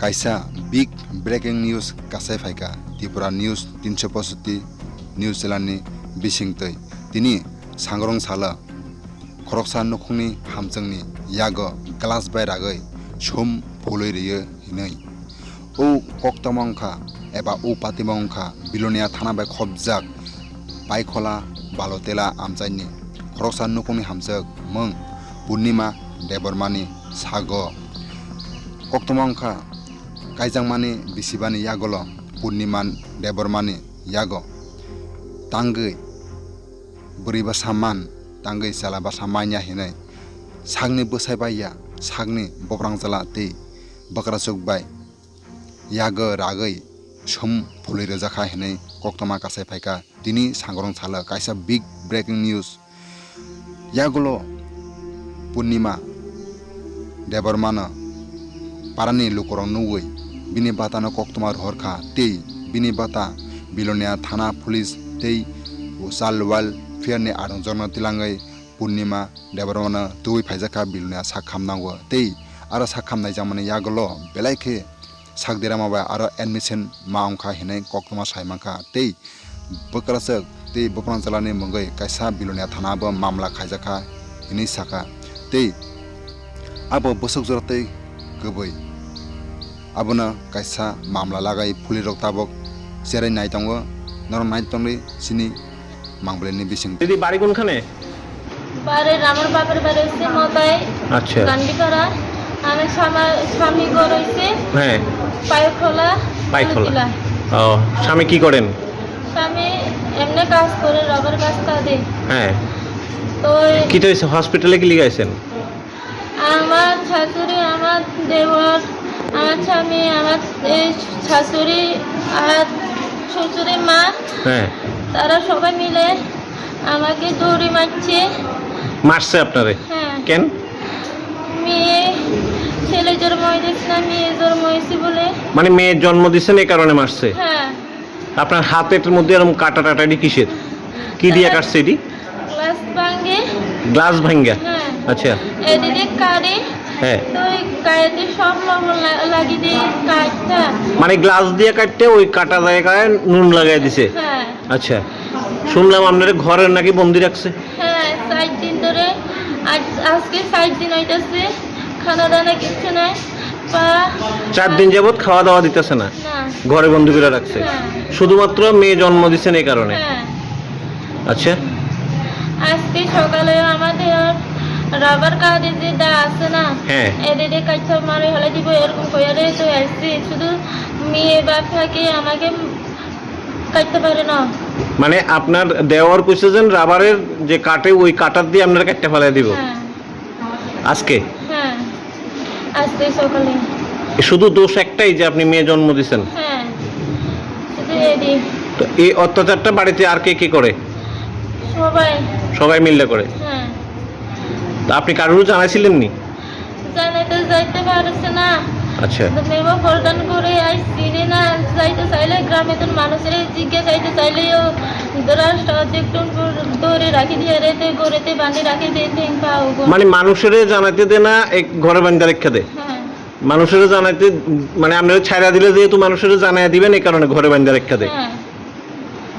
kaisa big breaking news kasai phaika Tripura news 365 news channelni bisingtoi tini sangrong sala khoroksa nukhungni hamchangni yago glass bai ragai som pholoi riyo hinai o koktamangkha eba o patimangkha bilonia thana bai khobjak paikhola balotela amchaini khoroksa nukhungni hamchak mung Purnima Debormani sago koktamangkha kaijangmani bisibani yagolo Purnima Debormani yago tangai buriba saman tangai salaba samanya hinai sagni bosaibaya sagni bobrang jala te bakra chokbai yago ragai som phuloi rejakha hinai koktama kasai phaika tini sangrong sala kaisa big breaking news yagolo Purnima Debormana parani lukorong nuwei bini batano koktoma horkha tei bini bata bilonia thana police tei salwal fiarni arongjorno tilangai Purnima Debormana tui phaijaka bilonia sakhamnango tei aro sakhamnai jamani yagolo belaikhe sakderama ba aro admission maungkha hinai koktoma saimangkha tei bokrasek tei bopranjalani mungai kaisa bilonia thana ba mamla khaijaka hini saka tei abo bosok jortei gobai abona kaisa mamla lagai phulirok tabok serai naitango nor naitongri sini mangbeleni bising দিদি বাড়ি কোনখানে? বাড়ি আমার বাপের বাড়ি হচ্ছে মতাই আচ্ছা গান্ডিপাড়া আমার স্বামী ঘর হচ্ছে হ্যাঁ পায়খোলা পাইখোলা ও স্বামী কি করেন? স্বামী এমনি কাজ করে রবার কাজ কাঁদে হ্যাঁ তো কি তো হসপিটালে কি লিগাইছেন? আমার শাশুড়ি আমার দেবর আমার স্বামী আমার এই শাশুড়ি আর শ্বশুরের মা হ্যাঁ তারা সবাই মিলে আমাকে দৌড়ি মারছে মারছে আপনারে? হ্যাঁ কেন? মেয়ে ছেলে জন্ম হয়েছে না মেয়ে জন্ম হয়েছে বলে মানে মেয়ের জন্ম দিচ্ছেন এই কারণে মারছে? হ্যাঁ আপনার হাতের মধ্যে এরকম কাটা টাটাটি কিসের? কি দিয়ে কাটছে এটি? গ্লাস ভাঙে গ্লাস ভাঙ্গা? হ্যাঁ আচ্ছা এদিকে কাটে হ্যাঁ তো ওই কাটে সব লবণ লাগিয়ে দিয়ে কাটটা মানে গ্লাস দিয়ে কাটতে ওই কাটা জায়গায় নুন লাগাই দিছে? হ্যাঁ আচ্ছা শুনলাম আপনার ঘরের নাকি বন্দি রাখছে? হ্যাঁ 60 দিন ধরে আজকে 60 দিন হইতাছে খানা দানা কিছু নাই বা 4 দিন যাবত খাওয়া দাওয়া দিতেছে না, না ঘরে বন্দি করে রাখছে হ্যাঁ শুধুমাত্র মেয়ে জন্ম দিচ্ছেন এই কারণে? হ্যাঁ আচ্ছা আজকে সকালে আমাদের রাবার কার্ডে যে দা আছে না হ্যাঁ এদিকে কাইছা মারে হলে দিব এরকম কইরে তো আসছে শুধু মেয়ে বাপ থাকে আমাকে কাটতে পারে না মানে আপনার দেওয়ার কইছে যে রাবারের যে কাটে ওই কাটার দিয়ে আপনারা কাটতে ফেলাই দিব হ্যাঁ আজকে? হ্যাঁ আজকে সকালে শুধু দোষ একটাই যে আপনি মেয়ে জন্ম দিচ্ছেন? হ্যাঁ শুধু এদি তো এই অত্যাচারটা বাড়িতে আর কে কে করে? সবাই সবাই মিলে করে? হ্যাঁ তা আপনি কারোর জানাইছিলেন নি? জানাতে যাইতে পারছে না আচ্ছা মেয়ে ফোরদান করে আইসি না যাইতে চাইলে গ্রামে তো মানুষের জিজ্ঞাসা যাইতে চাইলেও রাষ্ট্র একটু ধরে রাখি দিয়ে রেতে গড়েতে বাঁধে রাখি দিয়ে পাও মানে মানুষের জানাইতে দে না এক ঘরে বান্ধা রেখা দে? হ্যাঁ মানুষের জানাইতে মানে আপনারা ছাইরা দিলে যেহেতু মানুষের জানাই দিবেন এই কারণে ঘরে বান্ধা রেখা দে? হ্যাঁ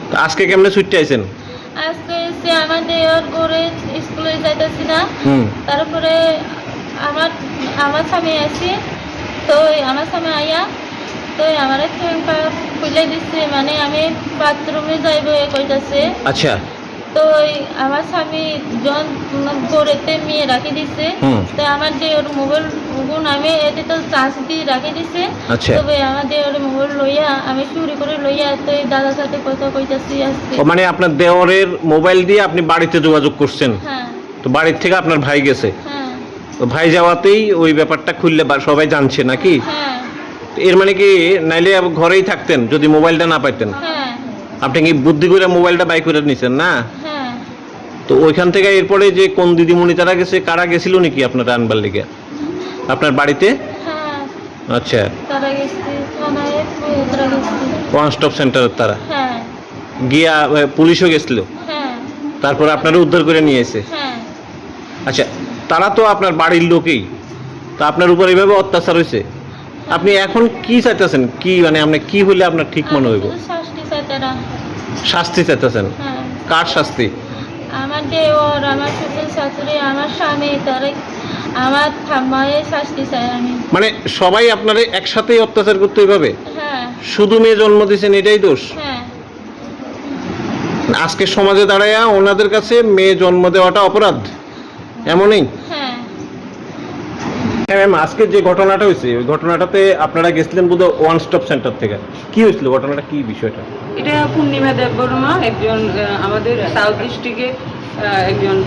তা আজকে কেমনে ছুটতে আইছেন? আজকে এসে আমাদের ওর করে স্কুলে যাইতেছি না তারপরে আমার স্বামী আছে তো আমার স্বামী আয়া তো আমার খুলে দিচ্ছে মানে আমি বাথরুমে যাইব কইতাছে আচ্ছা তো আমার স্বামী জন গড়েতে মেয়ে রাখি দিছে তো আমার যে ওর মোবাইল গুণ আমি এতে তো চান্স দিয়ে রাখি দিছে আচ্ছা তবে আমাদের ওর মোবাইল লইয়া আমি চুরি করে লইয়া তো দাদার সাথে কথা কইতাছি আজকে ও মানে আপনার দেওরের মোবাইল দিয়ে আপনি বাড়িতে যোগাযোগ করছেন? হ্যাঁ তো বাড়ির থেকে আপনার ভাই গেছে? হ্যাঁ তো ভাই যাওয়াতেই ওই ব্যাপারটা খুললে সবাই জানছে নাকি? হ্যাঁ এর মানে কি নাইলে ঘরেই থাকতেন যদি মোবাইলটা না পাইতেন? হ্যাঁ আপনি কি বুদ্ধি করে মোবাইলটা বাই করে নিছেন না? হ্যাঁ তো ওইখান থেকে এরপরে যে কোন দিদিমণি তারা গেছে কারা গেছিল নাকি আপনার আনবার লিগে আপনার বাড়িতে? হ্যাঁ আচ্ছা তারা গেছে থানায় তারা গেছে ওয়ান স্টপ সেন্টারের তারা হ্যাঁ গিয়া পুলিশও গেছিল হ্যাঁ তারপরে আপনারা উদ্ধার করে নিয়ে এসে? হ্যাঁ আচ্ছা তারা তো আপনার বাড়ির লোকই, তা আপনার উপর এইভাবে অত্যাচার হয়েছে? আপনি এখন কি চাইতেছেন, কি মানে আপনি কি হইলে আপনার ঠিক মনে হইব? আমি শুধু শাস্তি চাইতারা। শাস্তি চাইতেছেন? হ্যাঁ, কার শাস্তি? আমার দেওর, আমার শ্বশুর শাশুড়ি, আমার স্বামী, তারে আমার ঠাম্মায় শাস্তি চাই আমি। মানে সবাই আপনারে একসাথেই অত্যাচার করতে এইভাবে? হ্যাঁ শুধু মেয়ে জন্ম দিয়েছেন এটাই দোষ? হ্যাঁ আজকে সমাজে দাঁড়ায়া ওনাদের কাছে মেয়ে জন্ম দেওয়াটা অপরাধ, এমনই? হ্যাঁ। হ্যাঁ ম্যাম, আজকে যে ঘটনাটা হয়েছে ওই ঘটনাটাতে আপনারা গেছিলেন বোধহয় ওয়ান স্টপ সেন্টার থেকে। কি হয়েছিল ঘটনাটা, কি বিষয়টা? এটা পূর্ণিমা দেববর্মা, একজন আমাদের সাউথ ডিস্ট্রিক্টে একজন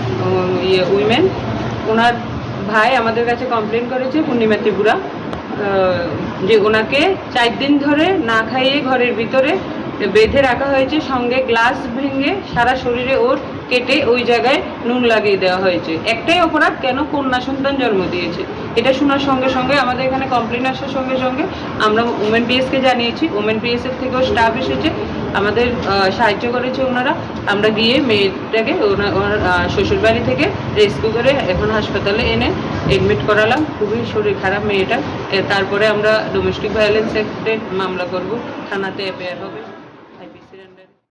উইমেন। ওনার ভাই আমাদের কাছে কমপ্লেন করেছে, পূর্ণিমা ত্রিপুরা, যে ওনাকে 4 দিন ধরে না খাইয়ে ঘরের ভিতরে বেঁধে রাখা হয়েছে, সঙ্গে গ্লাস ভেঙে সারা শরীরে ওর কেটে ওই জায়গায় নুন লাগিয়ে দেওয়া হয়েছে। একটাই অপরাধ, কেন কন্যা সন্তান জন্ম দিয়েছে। এটা শোনার সঙ্গে সঙ্গে আমাদের এখানে কমপ্লেন আসার সঙ্গে সঙ্গে আমরা ওমেন পিএসকে জানিয়েছি। ওমেন পিএসের থেকেও স্টাফ এসেছে, আমাদের সাহায্য করেছে ওনারা। আমরা গিয়ে মেয়েটাকে ওনার শ্বশুরবাড়ি থেকে রেস্কিউ করে এখন হাসপাতালে এনে এডমিট করালাম। খুবই শরীর খারাপ মেয়েটা। তারপরে আমরা ডোমেস্টিক ভায়োলেন্স অ্যাক্টে মামলা করব, থানাতে এফআইআর হবে।